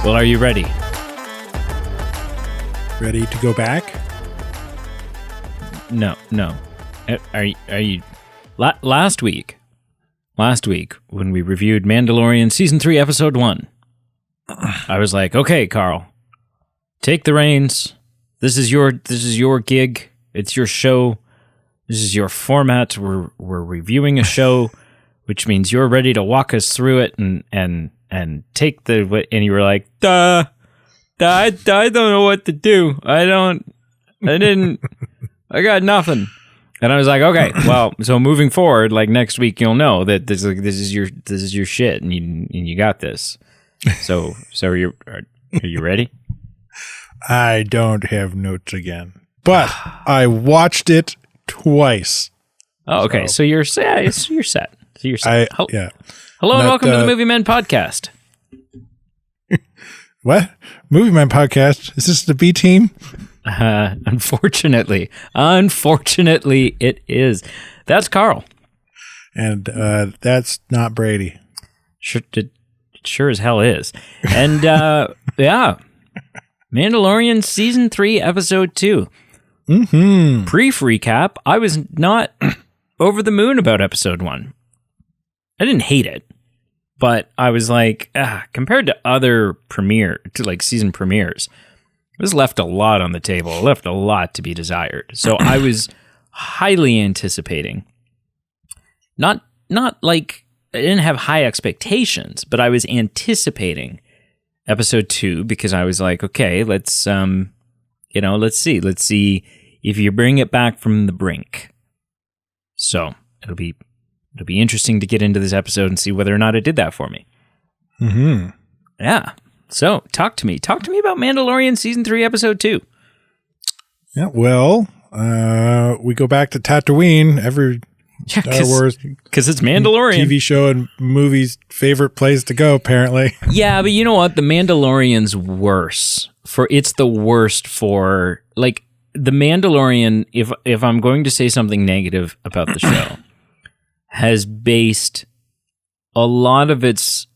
Well, are you ready? Ready to go back? No. Are you? Last week, when we reviewed Mandalorian Season 3, Episode 1, I was like, okay, Carl, take the reins. This is your gig. It's your show. This is your format. We're reviewing a show, which means you're ready to walk us through it and take the. And you were like, I don't know what to do. I got nothing. And I was like, okay, well, so moving forward, like next week, you'll know that this is your shit, and you got this. So are you ready? I don't have notes again, but I watched it twice. Oh, okay. So you're set. So you're set. Yeah. Hello and welcome to the Movie Men Podcast. What? Movie Men Podcast? Is this the B team? Unfortunately, it is. That's Carl. And that's not Brady. Sure as hell is. And yeah, Mandalorian Season 3, Episode 2. Mm-hmm. Brief recap, I was not over the moon about Episode 1. I didn't hate it, but I was like, compared to other season premieres, it was left a lot on the table. It left a lot to be desired. So I was highly anticipating. Not like I didn't have high expectations, but I was anticipating Episode 2 because I was like, okay, let's see if you bring it back from the brink. So it'll be interesting to get into this episode and see whether or not it did that for me. Mm-hmm. Yeah. So talk to me about Mandalorian Season 3, Episode 2. Yeah. Well, we go back to Tatooine. Every Star Wars, because it's Mandalorian TV show and movies' favorite place to go, apparently. Yeah, but you know what? The Mandalorian's worse. It's the worst for like the Mandalorian. If I'm going to say something negative about the show, has based a lot of its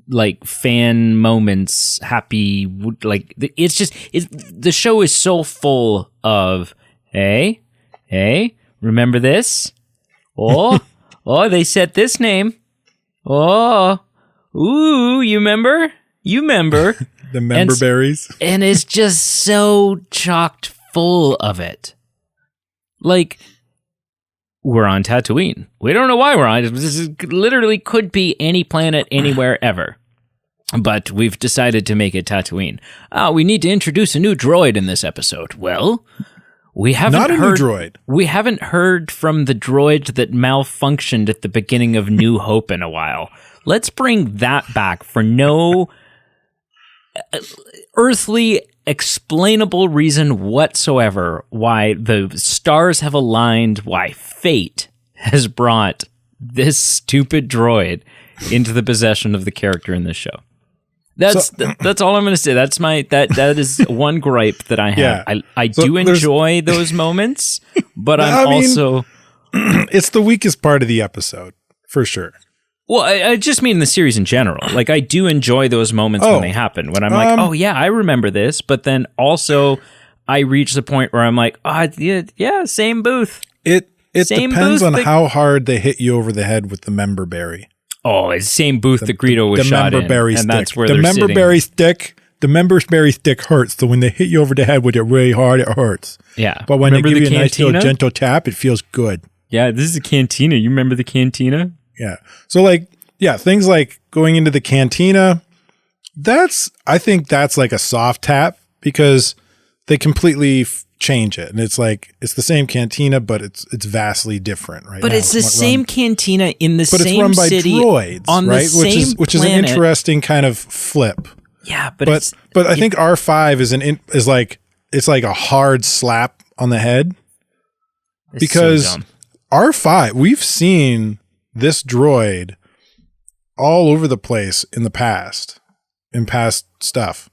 like fan moments, happy, like the show is so full of hey, remember this? Oh, they said this name. Oh, ooh, you remember? The member berries. And it's just so chocked full of it. Like, we're on Tatooine. We don't know why we're on it. This literally could be any planet, anywhere, ever. But we've decided to make it Tatooine. We need to introduce a new droid in this episode. Well, we haven't new droid. We haven't heard from the droid that malfunctioned at the beginning of New Hope in a while. Let's bring that back for no earthly explainable reason whatsoever why the stars have aligned, why fate has brought this stupid droid into the possession of the character in this show. That's all I'm going to say. That's that is one gripe that I have. Yeah. I do enjoy those moments, but it's the weakest part of the episode for sure. Well, I just mean the series in general. Like, I do enjoy those moments when they happen, when I'm like, oh, yeah, I remember this. But then also, I reach the point where I'm like, yeah, same booth. It depends on how hard they hit you over the head with the member berry. Oh, it's the same booth that Greedo was shot in. The member berry stick. That's where the member berry stick. The member berry stick hurts. So when they hit you over the head with it really hard, it hurts. Yeah. But when they give you a nice little gentle tap, it feels good. Yeah, this is a cantina. You remember the cantina? Yeah. So things like going into the cantina, I think that's like a soft tap because they completely change it. And it's the same cantina, but it's vastly different, right? But it's the same cantina in the same city. But it's run by droids, on right? The same which is an interesting kind of flip. Yeah, but I think R5 is like a hard slap on the head. Because so R5, we've seen this droid all over the place in past stuff.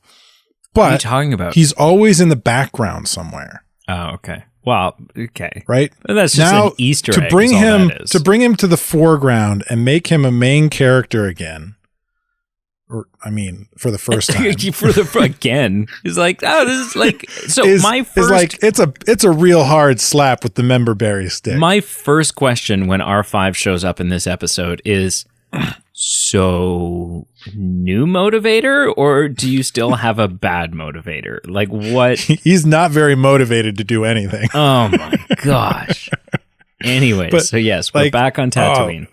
But what are you talking about? He's always in the background somewhere. Oh, okay. Well, okay. Right? That's just an Easter egg. To bring him to the foreground and make him a main character again, Or, I mean, for the first time. Again. He's like, oh, this is like... So my first... Is like, it's a real hard slap with the member berry stick. My first question when R5 shows up in this episode is, so new motivator, or do you still have a bad motivator? Like, what? He's not very motivated to do anything. Oh, my gosh. Anyways, so yes, we're back on Tatooine.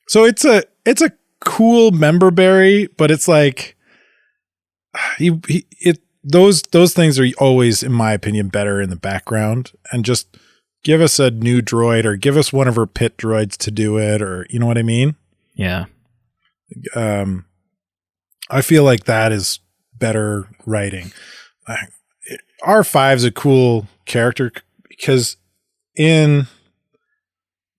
So it's a cool member berry, but it's like those things are always, in my opinion, better in the background, and just give us a new droid or give us one of her pit droids to do it, or you know what I mean? Yeah. I feel like that is better writing. R5's a cool character because in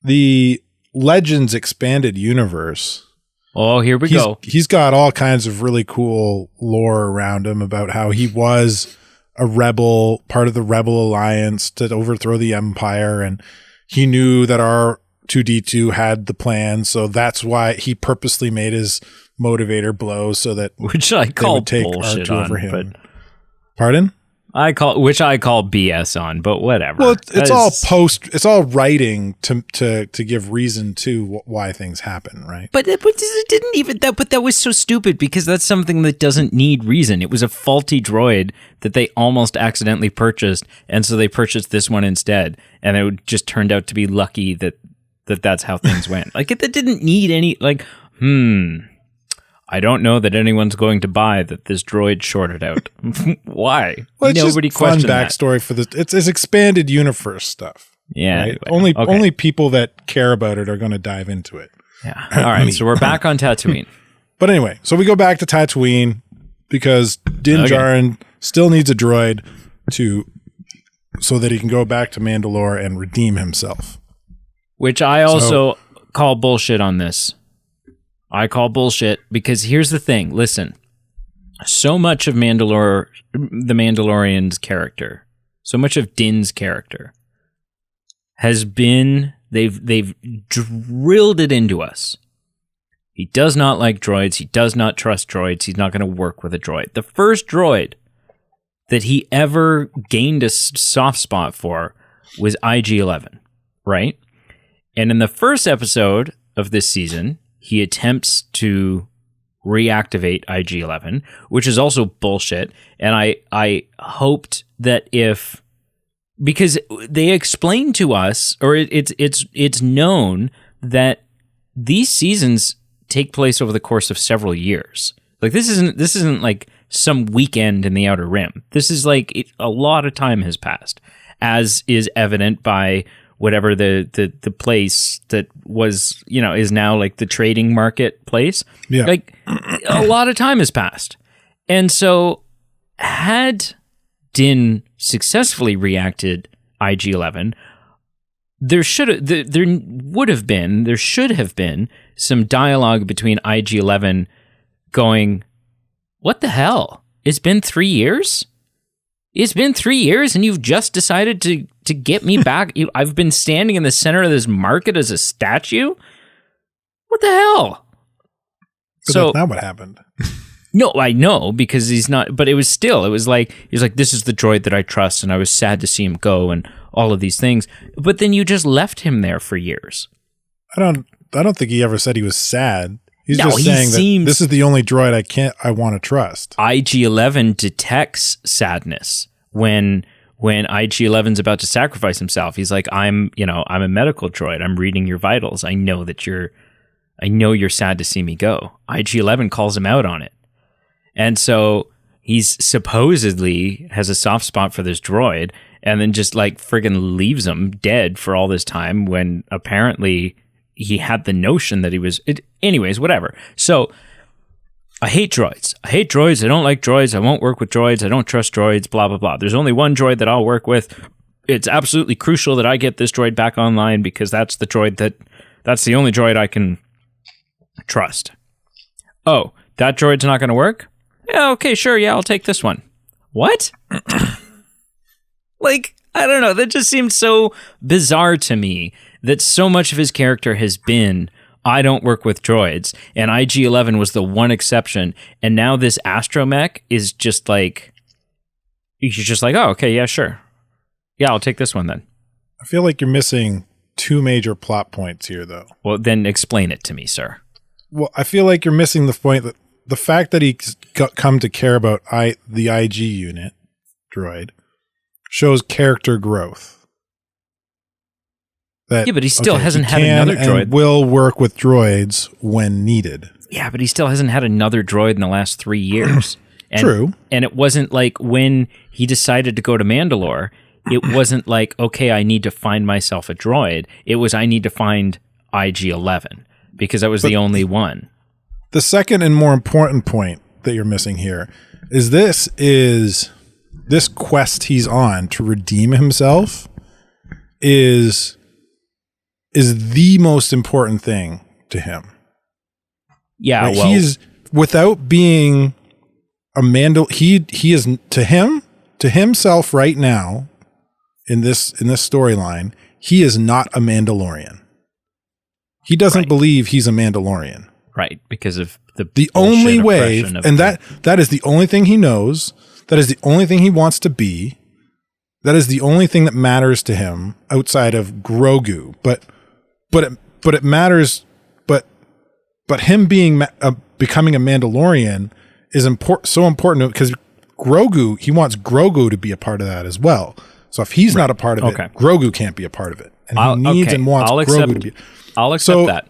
the Legends expanded universe, oh, here we go. He's got all kinds of really cool lore around him about how he was a rebel, part of the Rebel Alliance to overthrow the Empire, and he knew that R2D2 had the plan, so that's why he purposely made his motivator blow so that which I call would take bullshit R2 on, over him. but pardon? I call BS on, but whatever. Well, it's all writing to give reason to why things happen, right? But it didn't even that. But that was so stupid because that's something that doesn't need reason. It was a faulty droid that they almost accidentally purchased, and so they purchased this one instead, and it just turned out to be lucky that's how things went. Like it didn't need any I don't know that anyone's going to buy that this droid shorted out. Why? Well, it's nobody just fun questioned backstory for this. It's expanded universe stuff. Yeah. Right? Anyway. Only people that care about it are going to dive into it. Yeah. All right. So we're back on Tatooine. But anyway, so we go back to Tatooine because Din Djarin still needs a droid so that he can go back to Mandalore and redeem himself. Which I also call bullshit on this. I call bullshit because here's the thing. Listen, so much of the Mandalorian's character, so much of Din's character has been, they've drilled it into us. He does not like droids. He does not trust droids. He's not going to work with a droid. The first droid that he ever gained a soft spot for was IG-11, right? And in the first episode of this season, he attempts to reactivate IG-11, which is also bullshit. And I hoped that because they explained to us, or it's known that these seasons take place over the course of several years. Like this isn't like some weekend in the Outer Rim. This is like a lot of time has passed, as is evident by whatever the place that was, is now like the trading market place. Yeah. Like a lot of time has passed. And so had Din successfully reacted IG-11, there should have been some dialogue between IG-11 going, what the hell? It's been 3 years? It's been 3 years and you've just decided to get me back. I've been standing in the center of this market as a statue? What the hell? But that's not what happened. No, I know, because he's not, but it was like, this is the droid that I trust, and I was sad to see him go and all of these things. But then you just left him there for years. I don't think he ever said he was sad. He's just saying that this is the only droid I want to trust. IG-11 detects sadness when IG-11's about to sacrifice himself. He's like, I'm a medical droid. I'm reading your vitals. I know you're sad to see me go. IG-11 calls him out on it. And so he's supposedly has a soft spot for this droid and then just like friggin' leaves him dead for all this time when apparently he had the notion that he was... Anyways, whatever. So I hate droids. I don't like droids. I won't work with droids. I don't trust droids, blah, blah, blah. There's only one droid that I'll work with. It's absolutely crucial that I get this droid back online because that's the only droid I can trust. Oh, that droid's not going to work? Yeah, okay, sure. Yeah, I'll take this one. What? Like, I don't know. That just seemed so bizarre to me that so much of his character has been I don't work with droids, and IG-11 was the one exception, and now this astromech is just like, you're just like, oh, okay, yeah, sure. Yeah, I'll take this one then. I feel like you're missing two major plot points here, though. Well, then explain it to me, sir. Well, I feel like you're missing the point that the fact that he's come to care about the IG unit droid shows character growth. That, yeah, but he still hasn't had another droid. And will work with droids when needed. Yeah, but he still hasn't had another droid in the last 3 years. And, True. And it wasn't like when he decided to go to Mandalore, it wasn't like, okay, I need to find myself a droid. It was, I need to find IG-11 because that was the only one. The second and more important point that you're missing here is this quest he's on to redeem himself is the most important thing to him. Yeah, right? He's without being a he is to himself right now in this storyline, he is not a Mandalorian. He doesn't believe he's a Mandalorian. Right, because of the only way, and that is the only thing he knows. That is the only thing he wants to be. That is the only thing that matters to him outside of Grogu. But it matters. But him being becoming a Mandalorian is so important because Grogu. He wants Grogu to be a part of that as well. So if he's not a part of it, Grogu can't be a part of it, and he needs and wants Grogu to be. I'll accept that.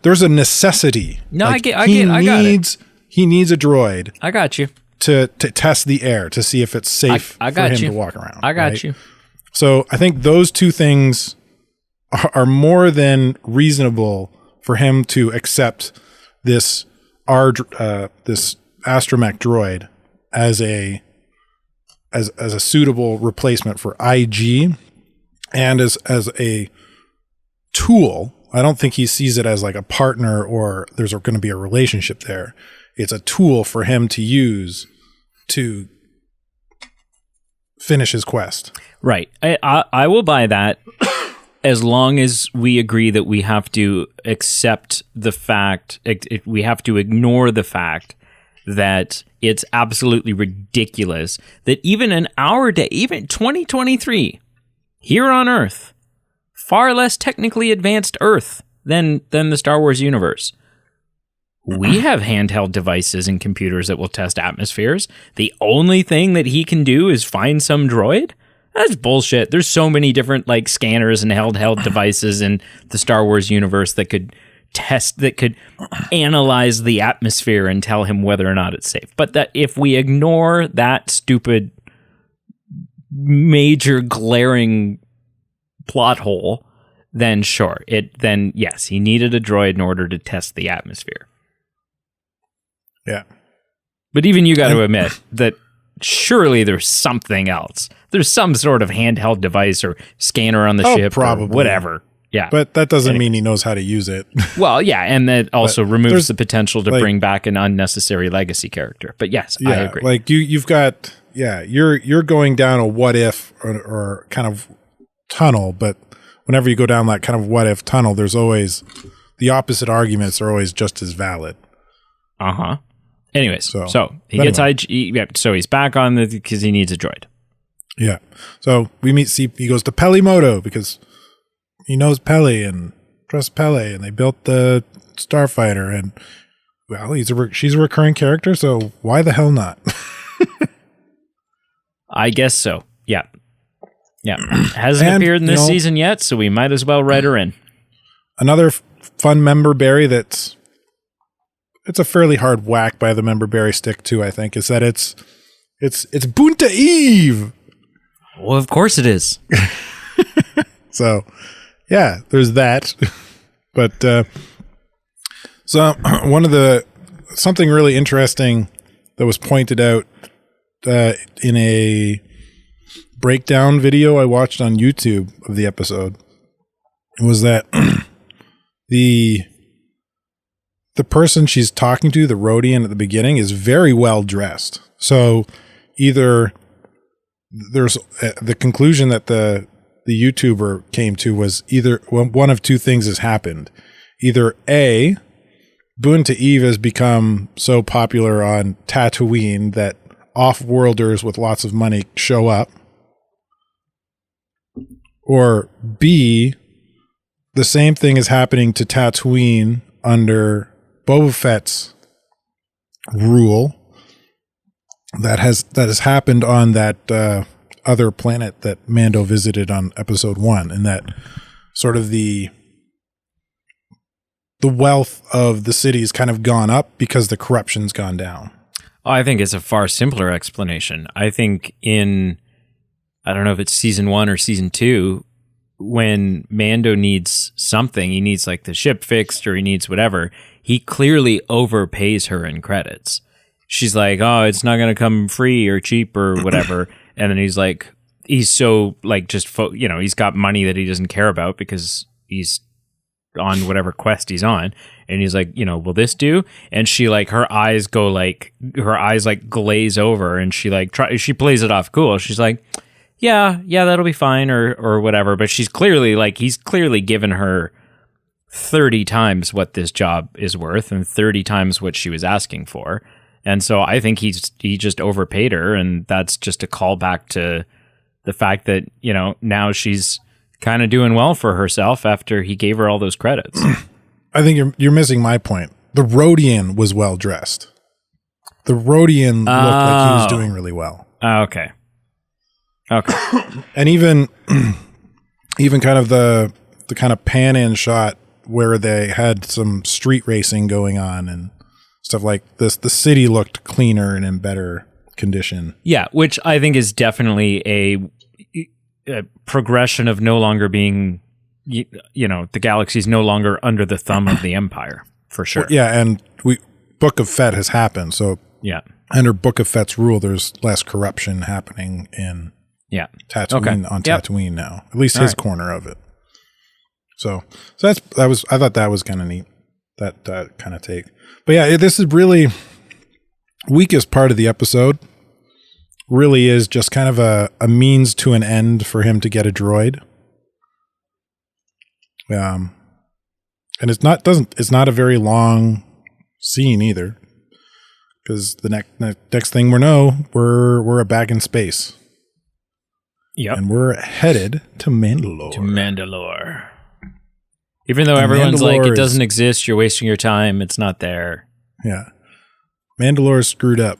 There's a necessity. No, like I got it. He needs a droid. I got you. To test the air to see if it's safe for him to walk around. I got you. So I think those two things are more than reasonable for him to accept this this astromech droid as a suitable replacement for IG and as a tool. I don't think he sees it as like a partner or there's going to be a relationship there. It's a tool for him to use to finish his quest. Right. I will buy that as long as we agree that we have to accept the fact, we have to ignore the fact that it's absolutely ridiculous that even in our day, even 2023, here on Earth, far less technically advanced Earth than the Star Wars universe, we have handheld devices and computers that will test atmospheres. The only thing that he can do is find some droid? That's bullshit. There's so many different like scanners and handheld devices in the Star Wars universe that could analyze the atmosphere and tell him whether or not it's safe. But that if we ignore that stupid major glaring plot hole, then sure. Then yes, he needed a droid in order to test the atmosphere. Yeah. But even you got to admit that surely there's something else. There's some sort of handheld device or scanner on the ship probably. Or whatever. Yeah. But that doesn't mean he knows how to use it. Well, yeah, and that also removes the potential to bring back an unnecessary legacy character. But yes, I agree. Like you've got you're going down a what if or kind of tunnel, but whenever you go down that kind of what if tunnel, there's always the opposite arguments are always just as valid. Uh-huh. Anyways, so he gets IG. Yeah, so he's back on because he needs a droid. Yeah. So we he goes to Pelimoto because he knows Peli and trusts Peli, and they built the Starfighter, and well, she's a recurring character, so why the hell not? I guess so. Yeah. Yeah. Hasn't appeared in this season yet, so we might as well write her in. Another fun member berry it's a fairly hard whack by the member berry stick too, I think, is that it's Bunta Eve. Well, of course it is. So, yeah, there's that. But so something really interesting that was pointed out in a breakdown video I watched on YouTube of the episode was that the person she's talking to, the Rhodian at the beginning, is very well dressed. So either there's the conclusion that the YouTuber came to was either one of two things has happened. either A, Boon to Eve has become so popular on Tatooine that off-worlders with lots of money show up, or B, the same thing is happening to Tatooine under Boba Fett's rule that has happened on that other planet that Mando visited on episode 1, and that sort of the wealth of the city's kind of gone up because the corruption's gone down. Oh, I think it's a far simpler explanation. I think I don't know if it's season 1 or season 2, when Mando needs something, he needs like the ship fixed or he needs whatever, he clearly overpays her in credits. She's like, oh, it's not going to come free or cheap or whatever. And then he's so like he's got money that he doesn't care about because he's on whatever quest he's on. And he's like, will this do? And she like, her eyes glaze over, and she plays it off cool. She's like, yeah, that'll be fine or whatever. But he's clearly given her 30 times what this job is worth and 30 times what she was asking for. And so I think he just overpaid her, and that's just a callback to the fact that, now she's kind of doing well for herself after he gave her all those credits. I think you're missing my point. The Rodian was well dressed. The Rodian looked like he was doing really well. Okay. And even kind of the kind of pan in shot where they had some street racing going on and stuff like this, the city looked cleaner and in better condition. Yeah, which I think is definitely a progression of no longer being, the galaxy's no longer under the thumb of the Empire, for sure. Well, yeah, and Book of Fett has happened, so yeah, under Book of Fett's rule, there's less corruption happening in Tatooine Tatooine now, at least his corner of it. So I thought that was kind of neat, that kind of take. But yeah, this is really weakest part of the episode. Really is just kind of a means to an end for him to get a droid. And it's not a very long scene either, because the next thing we're back in space. Yep. And we're headed to Mandalore. Even though everyone's like, it doesn't exist, you're wasting your time, it's not there. Yeah. Mandalore is screwed up.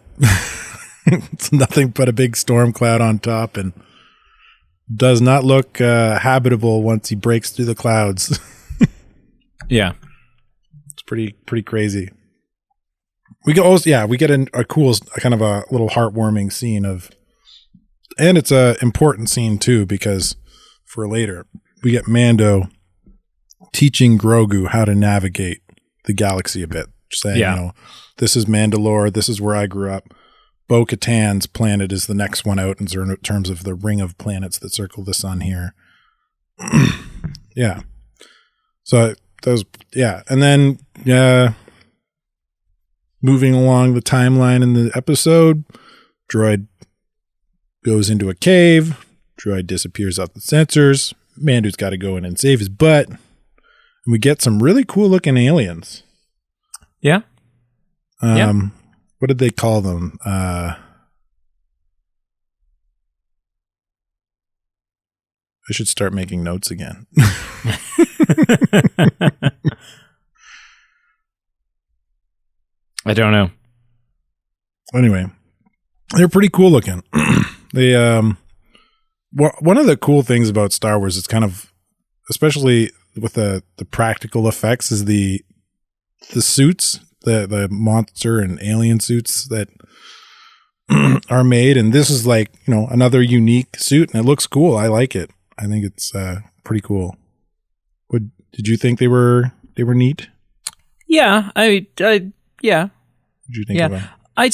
It's nothing but a big storm cloud on top, and does not look habitable once he breaks through the clouds. Yeah. It's pretty crazy. We get a cool, kind of a little heartwarming scene and it's a important scene too, because for later we get Mando teaching Grogu how to navigate the galaxy a bit, saying, this is Mandalore, this is where I grew up. Bo-Katan's planet is the next one out in terms of the ring of planets that circle the sun here. Yeah. So those, and then moving along the timeline in the episode, droid goes into a cave, droid disappears off the sensors, Mando's got to go in and save his butt, and we get some really cool looking aliens. Yeah. What did they call them? I should start making notes again. I don't know. Anyway, they're pretty cool looking. They one of the cool things about Star Wars is kind of, especially with the practical effects, is the suits, the monster and alien suits that are made, and this is like, another unique suit, and it looks cool. I like it. I think it's pretty cool. Did you think they were neat? Yeah, yeah. What did you think about it? I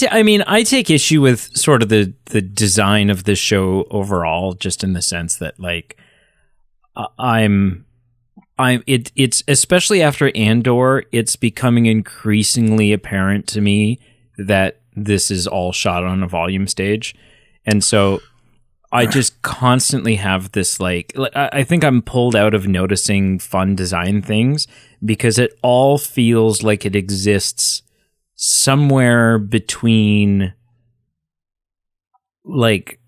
take issue with sort of the design of this show overall, just in the sense that like it's especially after Andor, it's becoming increasingly apparent to me that this is all shot on a volume stage. And so I just constantly have this I think I'm pulled out of noticing fun design things because it all feels like it exists somewhere between, like,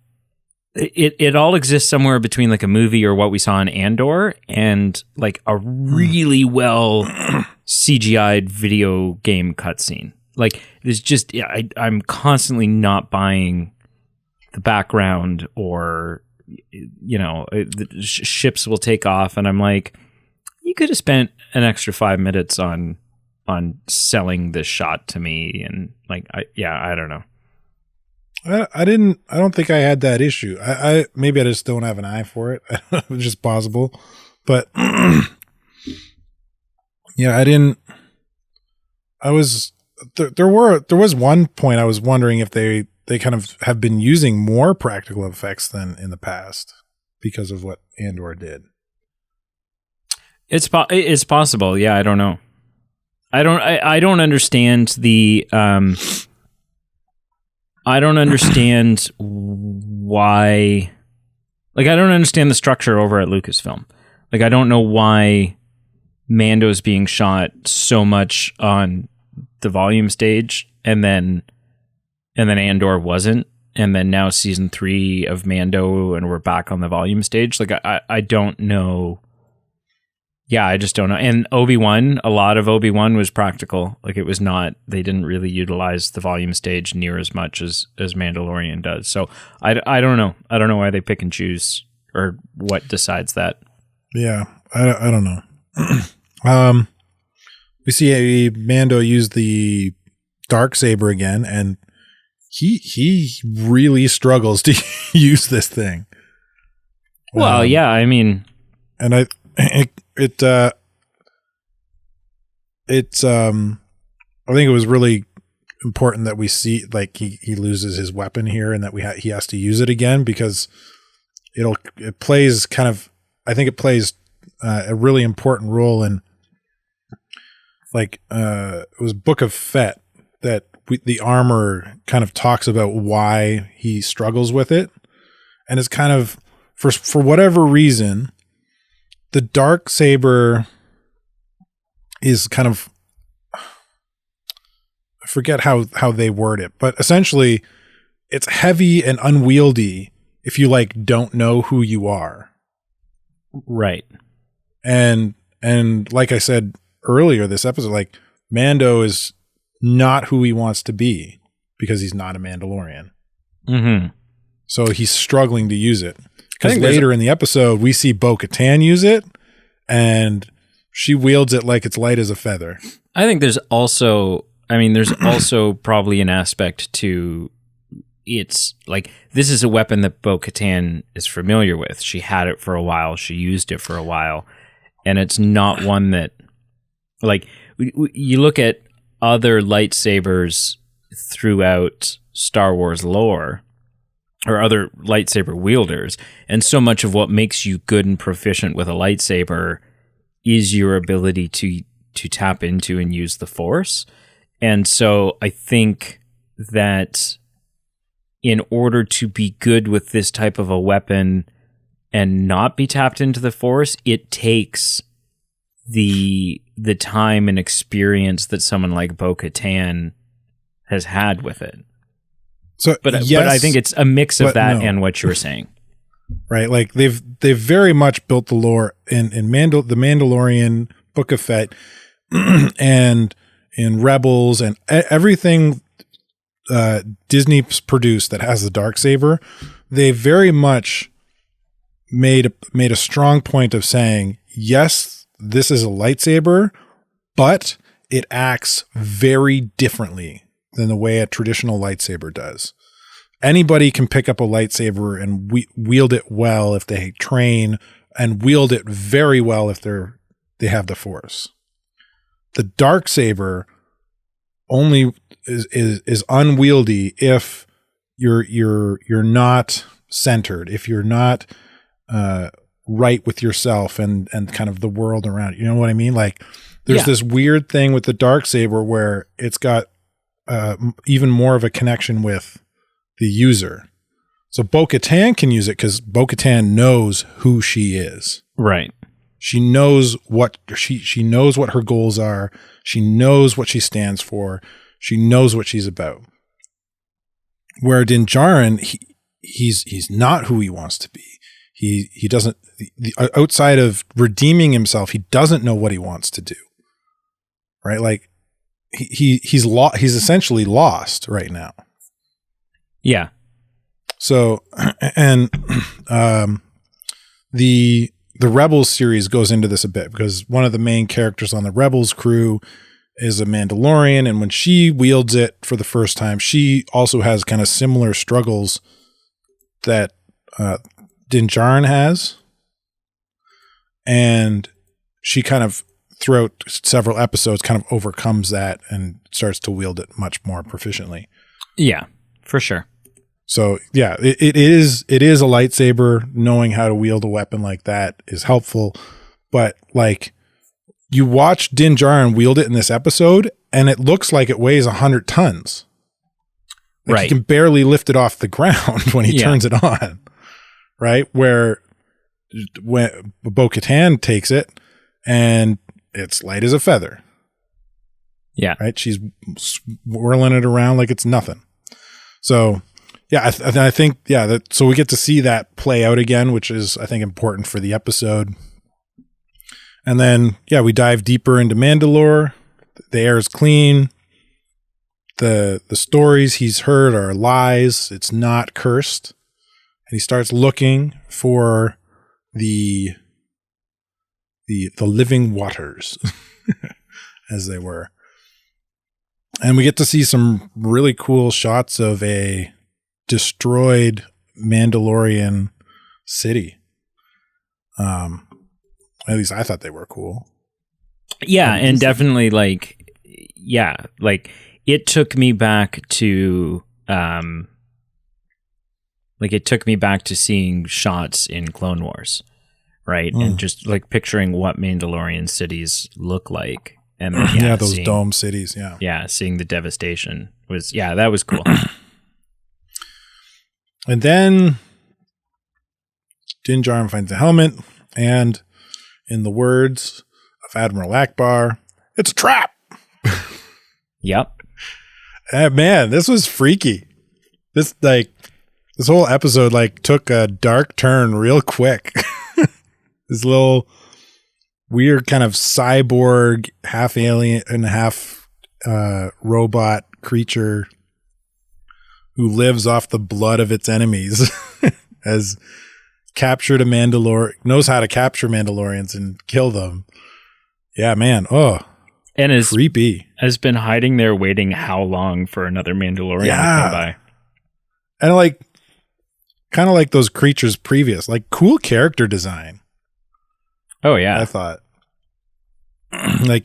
it all exists somewhere between like a movie or what we saw in Andor and like a really well CGI'd video game cutscene. Like, there's just, I'm constantly not buying the background, or, you know, the ships will take off, and I'm like, you could have spent an extra 5 minutes on selling this shot to me, and like, I don't know. I don't think I had that issue. I maybe I just don't have an eye for it. It's just possible, but yeah, I didn't. I was there was one point I was wondering if they kind of have been using more practical effects than in the past because of what Andor did. It's possible. Yeah, I don't know. I don't understand the I don't understand why. Like, I don't understand the structure over at Lucasfilm. Like, I don't know why Mando's being shot so much on the volume stage, and then Andor wasn't, and then now season 3 of Mando, and we're back on the volume stage. Like, I don't know. Yeah, I just don't know. And Obi-Wan, a lot of Obi-Wan was practical. Like, it was not, they didn't really utilize the volume stage near as much as Mandalorian does. So I don't know. I don't know why they pick and choose, or what decides that. Yeah, I don't know. We see Mando use the Darksaber again, and he really struggles to use this thing. Well, yeah, I mean, and I think it was really important that we see, like, he loses his weapon here, and that he has to use it again, because it plays kind of, I think it plays a really important role in, like, it was Book of Fett that the armor kind of talks about why he struggles with it, and it's kind of, for whatever reason, the Darksaber is kind of, I forget how they word it, but essentially it's heavy and unwieldy if you, like, don't know who you are. Right. And like I said earlier this episode, like, Mando is not who he wants to be because he's not a Mandalorian. Mm-hmm. So he's struggling to use it. Because later in the episode, we see Bo-Katan use it, and she wields it like it's light as a feather. I think there's also probably an aspect to, it's like, this is a weapon that Bo-Katan is familiar with. She had it for a while. She used it for a while. And it's not one that, like, you look at other lightsabers throughout Star Wars lore, or other lightsaber wielders, and so much of what makes you good and proficient with a lightsaber is your ability to tap into and use the Force. And so I think that in order to be good with this type of a weapon and not be tapped into the Force, it takes the time and experience that someone like Bo-Katan has had with it. So, but I think it's a mix of that and what you were saying, right? Like, they've very much built the lore in the Mandalorian, Book of Fett, and in Rebels, and everything Disney's produced that has the Darksaber. They very much made a strong point of saying, yes, this is a lightsaber, but it acts very differently than the way a traditional lightsaber does. Anybody can pick up a lightsaber and wield it well if they train, and wield it very well if they have the Force. The Darksaber only is unwieldy if you're not centered, if you're not right with yourself and kind of the world around you. You know what I mean? Like, there's this weird thing with the Darksaber where it's got even more of a connection with the user. So Bo-Katan can use it because Bo-Katan knows who she is. Right. She knows what she knows what her goals are. She knows what she stands for. She knows what she's about. Where Din Djarin, he's not who he wants to be. He doesn't, outside of redeeming himself, he doesn't know what he wants to do. Right? Like he's essentially lost right now. Yeah. So, and the Rebels series goes into this a bit because one of the main characters on the Rebels crew is a Mandalorian, and when she wields it for the first time, she also has kind of similar struggles that Din Djarin has, and she kind of throughout several episodes kind of overcomes that and starts to wield it much more proficiently. Yeah, for sure. So yeah, it is a lightsaber. Knowing how to wield a weapon like that is helpful, but like you watch Din Djarin wield it in this episode, and it looks like it weighs 100 tons. Like right, he can barely lift it off the ground when he turns it on. Right, when Bo-Katan takes it, and it's light as a feather. Yeah, right. She's whirling it around like it's nothing. So. Yeah, I think, so we get to see that play out again, which is, I think, important for the episode. And then, we dive deeper into Mandalore. The air is clean. The stories he's heard are lies. It's not cursed. And he starts looking for the living waters, as they were. And we get to see some really cool shots of a destroyed Mandalorian city. At least I thought they were cool. Yeah, and definitely like it took me back to seeing shots in Clone Wars, right? And just like picturing what Mandalorian cities look like. And then, those dome cities, Yeah, seeing the devastation that was cool. And then Din Djarin finds a helmet, and in the words of Admiral Akbar, it's a trap. Yep. Man, this was freaky. This whole episode took a dark turn real quick. This little weird kind of cyborg, half alien and half robot creature who lives off the blood of its enemies has captured a knows how to capture Mandalorians and kill them. Yeah, man. Oh, and is creepy. Has been hiding there waiting how long for another Mandalorian to come by. And kind of like those creatures previous, cool character design. Oh yeah. I thought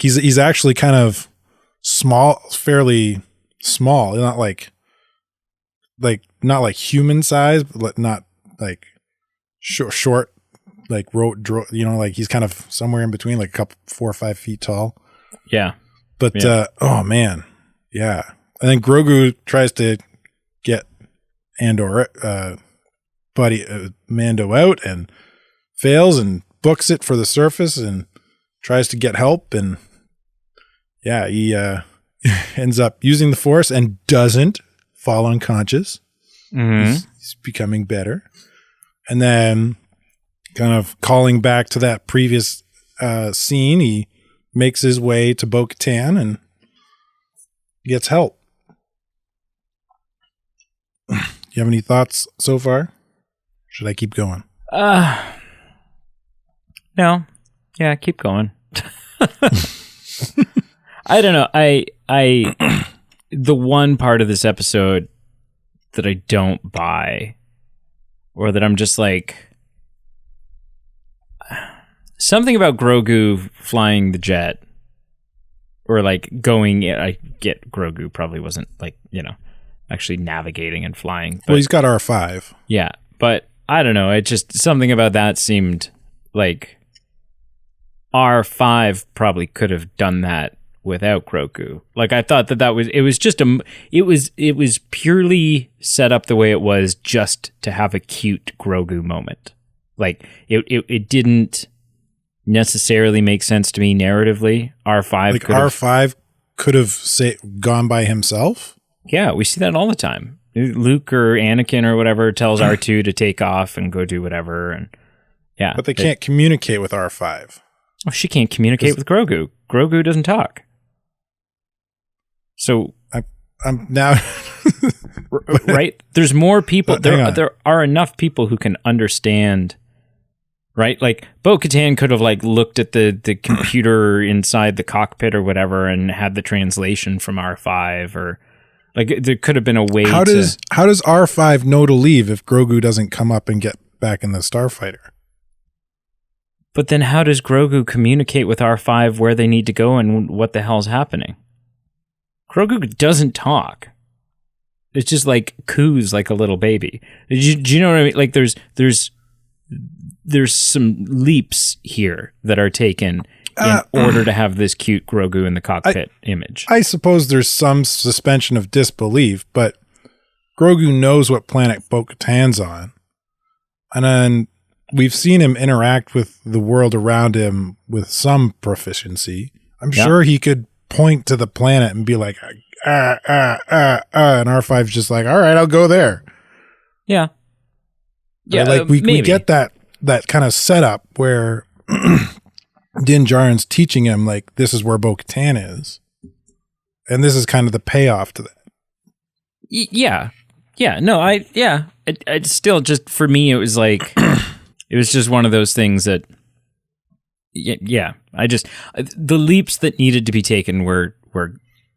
he's actually kind of small, fairly small, not like human size, but not short, he's kind of somewhere in between, a couple 4 or 5 feet tall. Yeah. But, oh man. Yeah. And then Grogu tries to get Mando out and fails and books it for the surface and tries to get help. And he ends up using the Force and doesn't fall unconscious. Mm-hmm. He's becoming better. And then kind of calling back to that previous scene, he makes his way to Bo-Katan and gets help. You have any thoughts so far? Should I keep going? No. Yeah, keep going. I don't know. The one part of this episode that I don't buy, or that I'm just something about Grogu flying the jet, or going. I get Grogu probably wasn't actually navigating and flying. But, well, he's got R5. Yeah, but I don't know. It just something about that seemed like R5 probably could have done that without Grogu. I thought that was, it was just it was purely set up the way it was just to have a cute Grogu moment. It didn't necessarily make sense to me narratively. R5 like R5 could have gone by himself. Yeah, we see that all the time. Luke or Anakin or whatever tells R2 to take off and go do whatever, and yeah, but they can't communicate with R5. Oh, she can't communicate with Grogu. Grogu doesn't talk. So I'm now right. There's more people. There are enough people who can understand. Right, like Bo-Katan could have like looked at the computer inside the cockpit or whatever and had the translation from R5, or like there could have been a way. How does R5 know to leave if Grogu doesn't come up and get back in the starfighter? But then how does Grogu communicate with R5 where they need to go and what the hell's happening? Grogu doesn't talk. It's just like coos like a little baby. Do you know what I mean? Like there's some leaps here that are taken in order to have this cute Grogu in the cockpit image. I suppose there's some suspension of disbelief, but Grogu knows what planet Bo-Katan's on. And then we've seen him interact with the world around him with some proficiency. I'm sure he could point to the planet and be like, and R5's just like, all right, I'll go there. Yeah. Yeah. Like we get that kind of setup where Din Djarin's teaching him, like, this is where Bo-Katan is. And this is kind of the payoff to that. Yeah. Yeah. No, it's still just, for me, it was like, it was just one of those things that, the leaps that needed to be taken were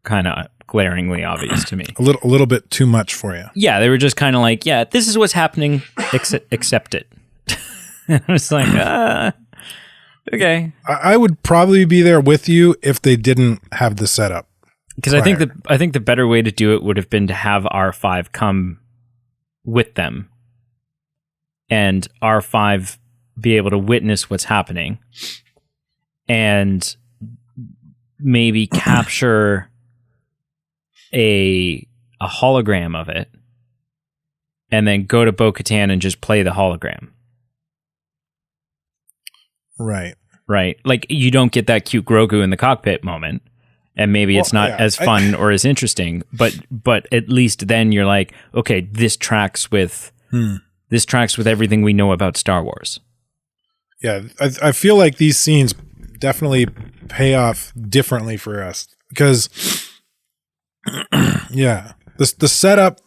kind of glaringly obvious to me. A little bit too much for you. Yeah. They were just kind of like, yeah, this is what's happening. Accept it. I was like, okay. I would probably be there with you if they didn't have the setup. Because I think the better way to do it would have been to have R5 come with them and R5 be able to witness what's happening and maybe capture a hologram of it and then go to Bo-Katan and just play the hologram. Right. Like you don't get that cute Grogu in the cockpit moment, and maybe it's not as fun or as interesting, but at least then you're like, okay, this tracks with everything we know about Star Wars. Yeah, I feel like these scenes definitely pay off differently for us because the setup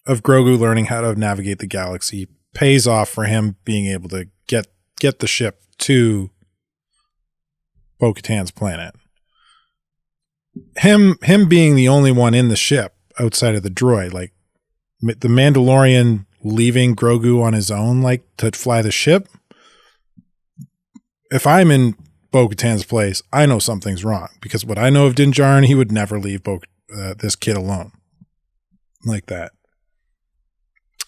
of Grogu learning how to navigate the galaxy pays off for him being able to get the ship to Bo-Katan's planet. Him being the only one in the ship outside of the droid, like the Mandalorian leaving Grogu on his own, like to fly the ship. If I'm in Bo-Katan's place, I know something's wrong because what I know of Din Djarin, he would never leave this kid alone like that.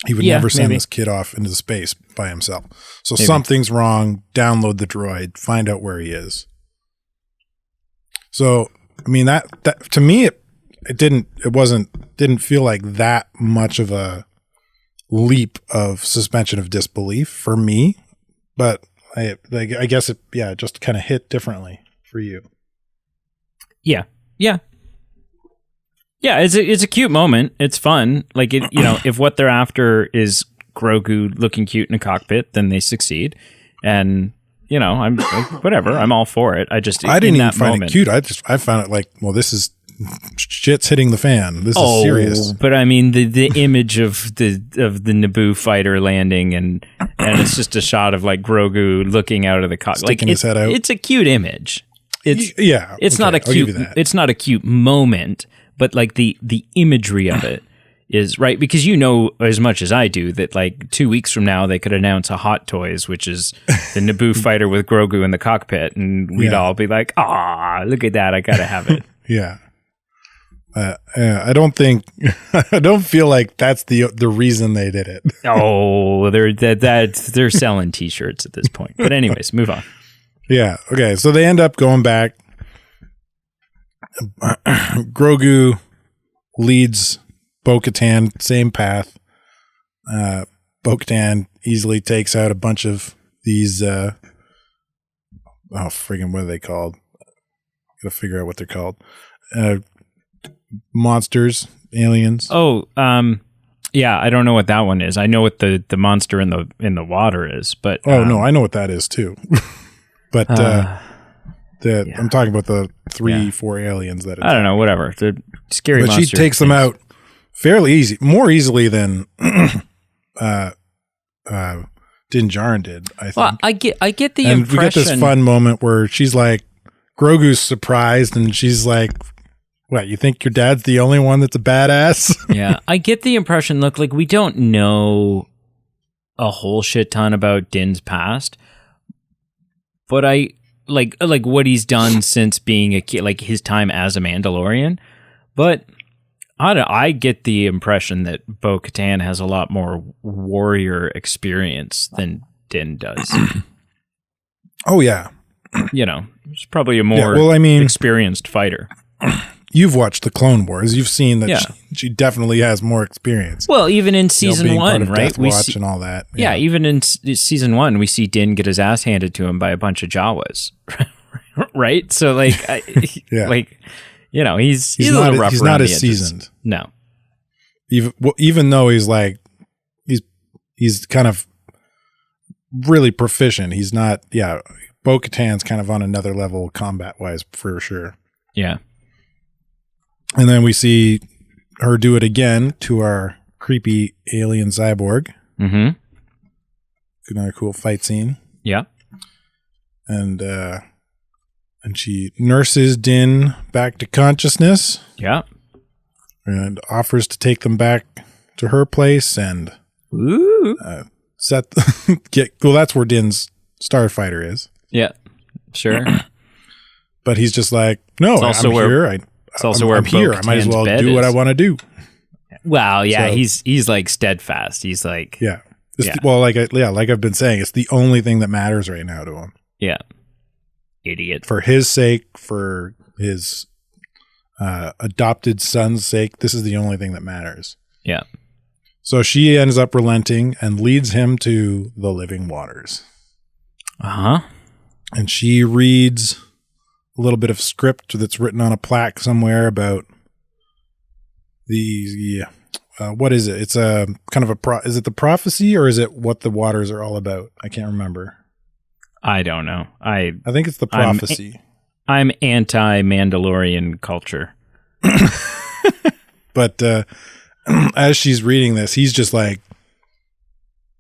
He would never send this kid off into space by himself. So something's wrong. Download the droid. Find out where he is. So, I mean, that to me, it didn't feel like that much of a leap of suspension of disbelief for me. But I guess it just kind of hit differently for you. Yeah. Yeah, it's a cute moment. It's fun. Like it, if what they're after is Grogu looking cute in a cockpit, then they succeed. And I'm like, whatever. I'm all for it. I didn't even find it cute. I found it like, well, this is shit's hitting the fan. This is serious. But I mean, the image of the Naboo fighter landing and it's just a shot of like Grogu looking out of the cockpit, sticking his head out. It's a cute image. It's not a cute. It's not a cute moment. But like the imagery of it is right because as much as I do that like 2 weeks from now they could announce a Hot Toys, which is the Naboo fighter with Grogu in the cockpit, and we'd all be like, "Ah, look at that! I gotta have it." Yeah. I don't feel like that's the reason they did it. Oh, they're selling T-shirts at this point. But anyways, move on. Yeah. Okay. So they end up going back. Grogu leads Bo-Katan same path. Bo-Katan easily takes out a bunch of these friggin' what are they called? Gotta figure out what they're called. Monsters, aliens. Oh, yeah, I don't know what that one is. I know what the monster in the water is, but no, I know what that is too. But I'm talking about the 3-4 aliens that I don't know, whatever. They're scary. But she takes them out fairly easy, more easily than Din Djarin did, I think. Well, I get the and impression. We get this fun moment where she's like, Grogu's surprised, and she's like, "What? You think your dad's the only one that's a badass?" Yeah, I get the impression. Look, like we don't know a whole shit ton about Din's past, but I like what he's done since being a kid, like his time as a Mandalorian. But I get the impression that Bo-Katan has a lot more warrior experience than Din does. Oh, yeah. You know, she's probably a more experienced fighter. You've watched the Clone Wars. You've seen that she definitely has more experience. Well, even in season 1, right? We see, and all that. Yeah, even in season 1, we see Din get his ass handed to him by a bunch of Jawas. Right? So, like, like... You know, he's a little rough. He's not as seasoned. No, even though he's like he's kind of really proficient. He's not. Yeah, Bo-Katan's kind of on another level combat wise for sure. Yeah, and then we see her do it again to our creepy alien cyborg. Mm-hmm. Another cool fight scene. Yeah, and she nurses Din back to consciousness. Yeah. And offers to take them back to her place and that's where Din's starfighter is. Yeah. Sure. But he's just like, no, I'm here. I'm here. I might as well do what I want to do. Well, yeah, so, he's like steadfast. He's like, yeah. Like I've been saying, it's the only thing that matters right now to him. Yeah. Idiot. For his sake, for his adopted son's sake, this is the only thing that matters. Yeah. So she ends up relenting and leads him to the living waters. Uh-huh. And she reads a little bit of script that's written on a plaque somewhere about what is it? It's a kind of is it the prophecy or is it what the waters are all about? I can't remember. I don't know. I think it's the prophecy. I'm anti-Mandalorian culture. But as she's reading this, he's just like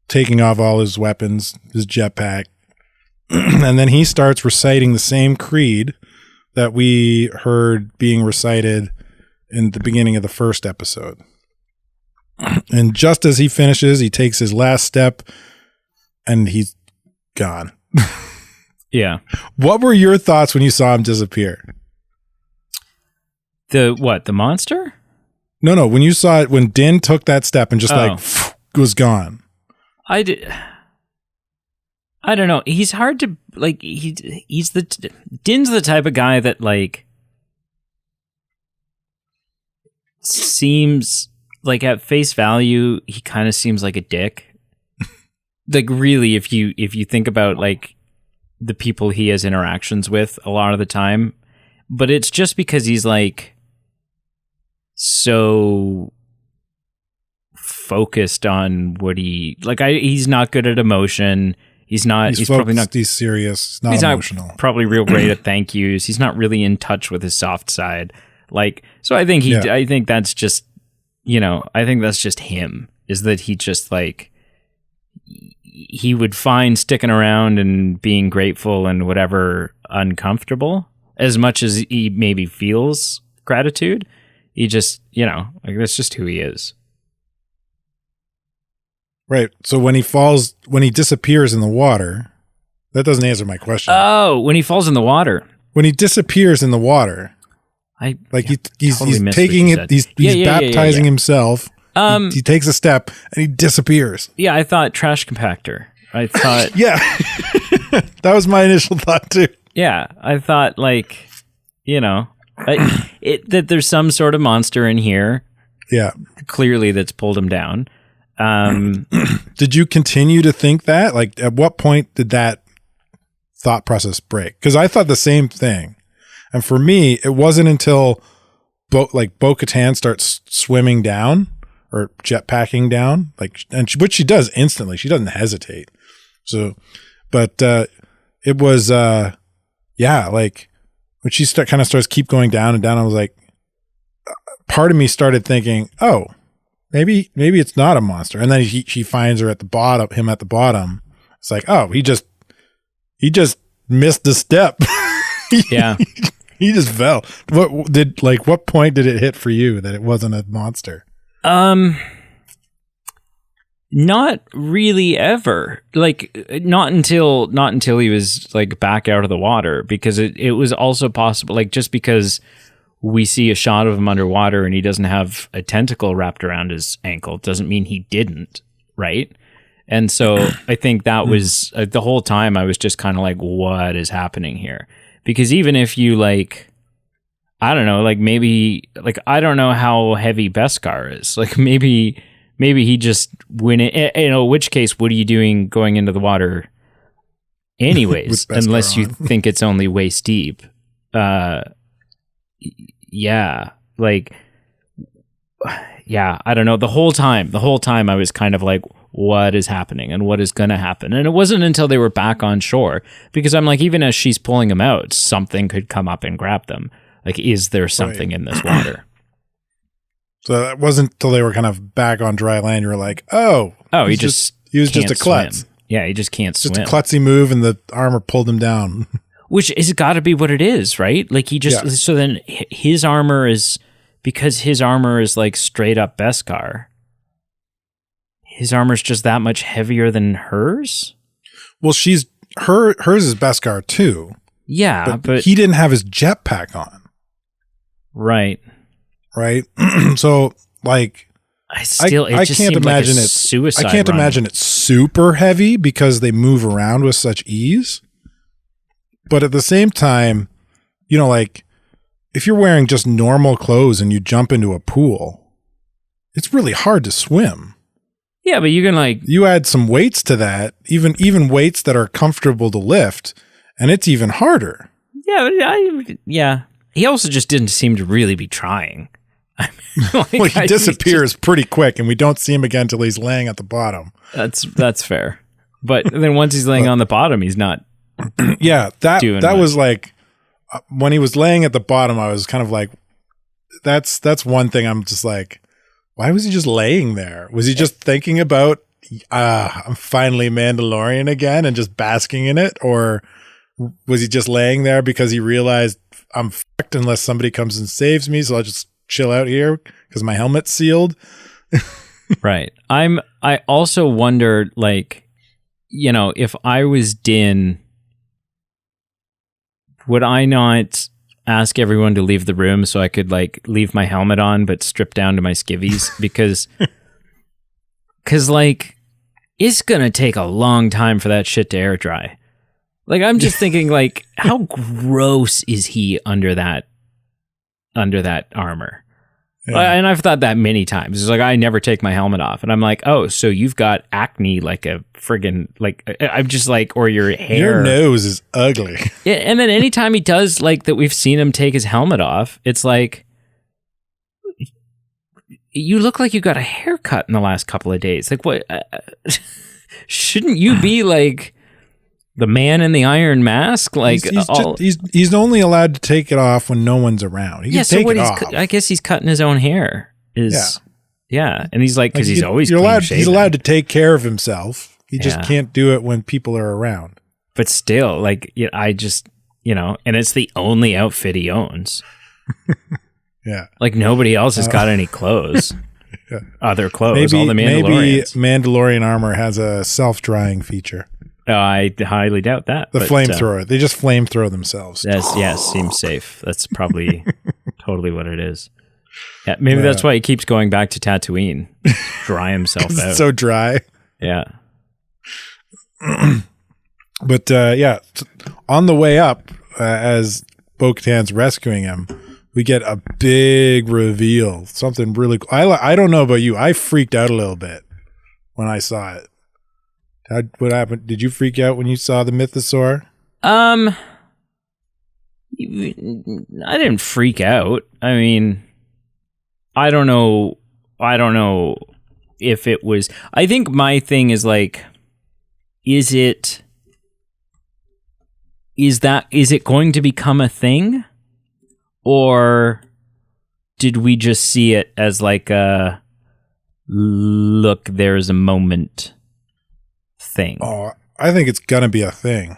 taking off all his weapons, his jetpack, and then he starts reciting the same creed that we heard being recited in the beginning of the first episode. And just as he finishes, he takes his last step and he's gone. Yeah. What were your thoughts when you saw him disappear? The monster? No. When you saw it, when Din took that step and just was gone. I don't know. He's hard to like. Din's the type of guy that like seems like at face value he kind of seems like a dick. Like really, if you think about like the people he has interactions with a lot of the time, but it's just because he's like so focused on what he's not good at emotion. He's probably not. He's serious. He's not emotional. Probably real great at thank yous. He's not really in touch with his soft side. Like, so I think I think that's just, I think that's just him, is that he just like, he would find sticking around and being grateful and whatever uncomfortable as much as he maybe feels gratitude. He just, like that's just who he is. Right. So when he disappears in the water, that doesn't answer my question. Oh, when he falls in the water. When he disappears in the water, he's taking it. He's baptizing himself. He takes a step and he disappears. Yeah, I thought trash compactor. I thought yeah, that was my initial thought too. Yeah, I thought that there's some sort of monster in here. Yeah, clearly that's pulled him down. Did you continue to think that? Like, at what point did that thought process break, because I thought the same thing. And for me, it wasn't until Bo-Katan starts swimming down or jetpacking down, which she does instantly. She doesn't hesitate. So, but it was when she kind of starts keep going down and down. I was like, part of me started thinking, oh, maybe it's not a monster. And then she finds her at the bottom, him at the bottom. It's like, oh, he just missed the step. Yeah. He just fell. What point did it hit for you that it wasn't a monster? Not really ever. Not until he was back out of the water, because it was also possible, just because we see a shot of him underwater and he doesn't have a tentacle wrapped around his ankle doesn't mean he didn't, right? And so I think that was the whole time I was just kind of like, what is happening here? Because even if you I don't know, maybe I don't know how heavy Beskar is. Maybe he just went in, in which case, what are you doing going into the water anyways, unless you think it's only waist deep? Yeah, I don't know. The whole time I was kind of like, what is happening and what is going to happen? And it wasn't until they were back on shore, because I'm like, even as she's pulling them out, something could come up and grab them. Is there something in this water? So that wasn't until they were kind of back on dry land. You were like, oh, he was just a klutz. Swim. Yeah, he just can't swim. Just a klutzy move, and the armor pulled him down. Which has got to be what it is, right? So then his armor is, because his armor is straight up Beskar, his armor's just that much heavier than hers? Well, hers is Beskar too. Yeah, but he didn't have his jetpack on. Right. So I can't imagine it suicide. I can't imagine it's super heavy because they move around with such ease. But at the same time, if you're wearing just normal clothes and you jump into a pool, it's really hard to swim. Yeah, but you can you add some weights to that, even weights that are comfortable to lift, and it's even harder. Yeah. He also just didn't seem to really be trying. He disappears pretty quick, and we don't see him again until he's laying at the bottom. That's fair. But then once he's laying on the bottom, he's not. Yeah, that was when he was laying at the bottom, I was kind of like, that's one thing. I'm just like, why was he just laying there? Was he just thinking about, I'm finally Mandalorian again and just basking in it? Or was he just laying there because he realized I'm fucked unless somebody comes and saves me, so I'll just chill out here because my helmet's sealed? Right. I also wondered, if I was Din, would I not ask everyone to leave the room so I could leave my helmet on but strip down to my skivvies? Because it's gonna take a long time for that shit to air dry. I'm just thinking, how gross is he under that armor? Yeah. And I've thought that many times. It's I never take my helmet off, and I'm like, oh, so you've got acne like a friggin' I'm just or your hair. Your nose is ugly. Yeah, and then anytime he does that, we've seen him take his helmet off. It's you look like you got a haircut in the last couple of days. What? Shouldn't you be the man in the iron mask? He's only allowed to take it off when no one's around. He can take it off. I guess he's cutting his own hair. Yeah, and he's because he's always he's allowed to take care of himself. He just can't do it when people are around. But still, I just and it's the only outfit he owns. Yeah, nobody else has got any clothes. Yeah. Other clothes. All the Mandalorians. Maybe Mandalorian armor has a self-drying feature. I highly doubt that. The flamethrower. They just flamethrow themselves. Yes, seems safe. That's probably totally what it is. Yeah, maybe that's why he keeps going back to Tatooine. Dry himself out. It's so dry. Yeah. But on the way up, as Bo-Katan's rescuing him, we get a big reveal. Something really cool. I don't know about you. I freaked out a little bit when I saw it. What happened? Did you freak out when you saw the mythosaur? I didn't freak out. I mean, I don't know if it was. I think my thing is like, is it going to become a thing, or did we just see it as like a look, there's a moment thing? Oh, I think it's gonna be a thing.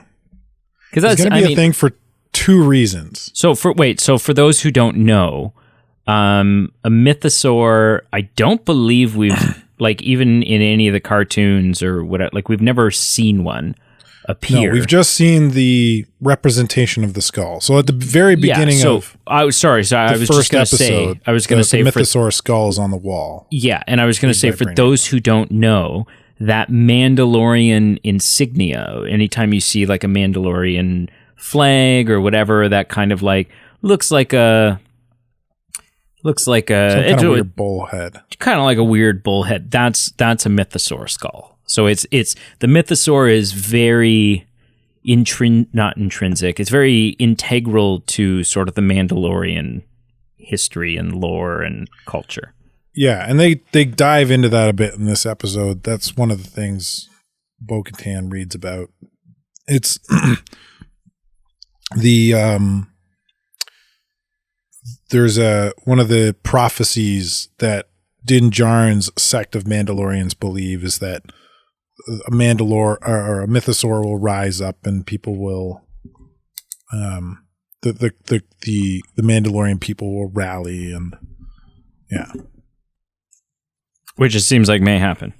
Because it's gonna be a thing for two reasons. So for those who don't know, a mythosaur, I don't believe we've like even in any of the cartoons or what, like we've never seen one appear. No, we've just seen the representation of the skull. So at the very beginning I was going to say the mythosaur skull is on the wall. Yeah, and I was going to say, for those who don't know, that Mandalorian insignia, anytime you see like a Mandalorian flag or whatever, that kind of like looks like a kind of weird bullhead. Kind of like a weird bullhead. That's a mythosaur skull. So it's the mythosaur is very not intrinsic. It's very integral to sort of the Mandalorian history and lore and culture. Yeah, and they dive into that a bit in this episode. That's one of the things Bo-Katan reads about. It's there's one of the prophecies that Din Djarin's sect of Mandalorians believe is that a Mandalore or a mythosaur will rise up and people will the Mandalorian people will rally, and yeah, which it seems like may happen.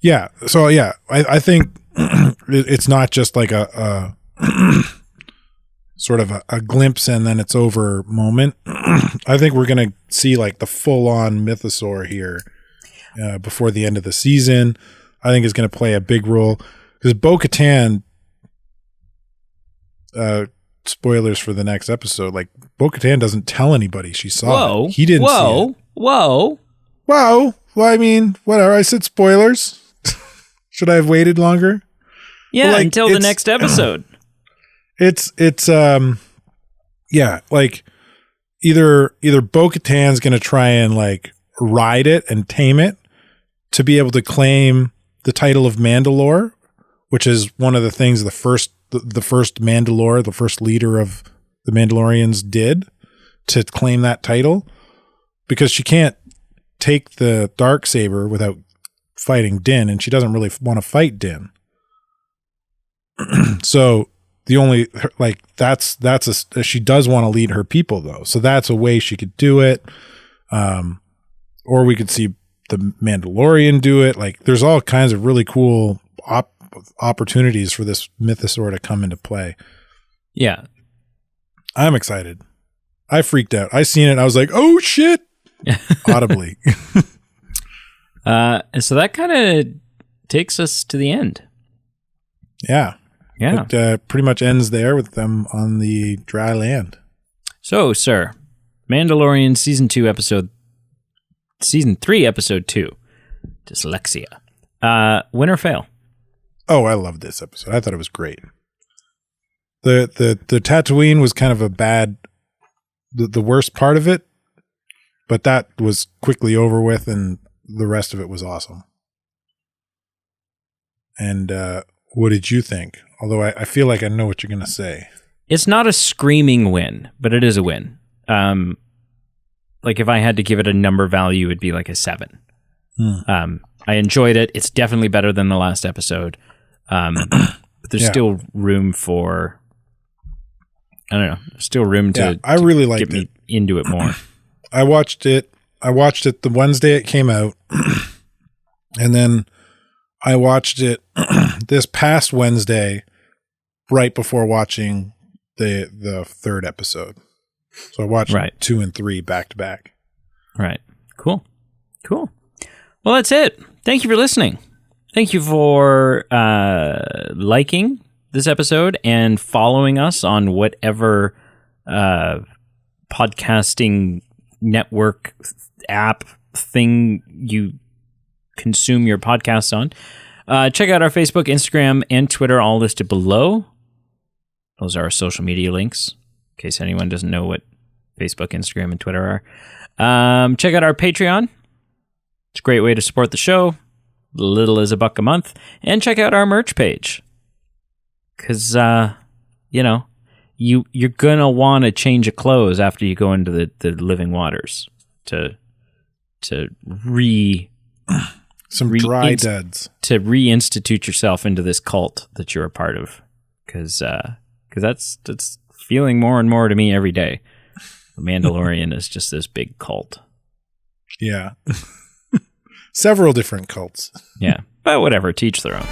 Yeah, so yeah, I think it's not just like a sort of a glimpse and then it's over moment. I think we're gonna see like the full on mythosaur here before the end of the season. I think is going to play a big role because Bo-Katan, spoilers for the next episode, like Bo-Katan doesn't tell anybody she saw it. He didn't see it. Whoa. Well, I mean, whatever. I said spoilers. Should I have waited longer? Yeah, like, until the next episode. It's yeah, like either Bo-Katan's going to try and like ride it and tame it to be able to claim the title of Mandalore, which is one of the things the first Mandalore, the first leader of the Mandalorians did to claim that title, because she can't take the Darksaber without fighting Din, and she doesn't really want to fight Din. So the only like she does want to lead her people though, so that's a way she could do it. Or we could see the Mandalorian do it. Like there's all kinds of really cool opportunities for this mythosaur to come into play. Yeah. I'm excited. I freaked out. I seen it. I was like, oh shit. Audibly. So that kind of takes us to the end. Yeah. Yeah. It pretty much ends there with them on the dry land. So, sir, Mandalorian season 3, episode 2, dyslexia. Win or fail? Oh, I loved this episode. I thought it was great. The Tatooine was kind of a bad, the worst part of it, but that was quickly over with, and the rest of it was awesome. And what did you think? Although I feel like I know what you're going to say. It's not a screaming win, but it is a win. Like if I had to give it a number value, it'd be like a 7. I enjoyed it. It's definitely better than the last episode. But there's still room for, I don't know, still room to, I really liked get me into it more. I watched it the Wednesday it came out. And then I watched it this past Wednesday right before watching the third episode. So I watched 2 and 3 back to back. Right. Cool. Well, that's it. Thank you for listening. Thank you for liking this episode and following us on whatever podcasting network app thing you consume your podcasts on. Check out our Facebook, Instagram, and Twitter, all listed below. Those are our social media links, in case anyone doesn't know what Facebook, Instagram, and Twitter are. Check out our Patreon. It's a great way to support the show. Little as $1 a month. And check out our merch page. Because, you're going to want to change of clothes after you go into the living waters to reinstitute yourself into this cult that you're a part of. Because that's feeling more and more to me every day. The Mandalorian is just this big cult. Yeah. Several different cults. Yeah. But whatever, to each their own.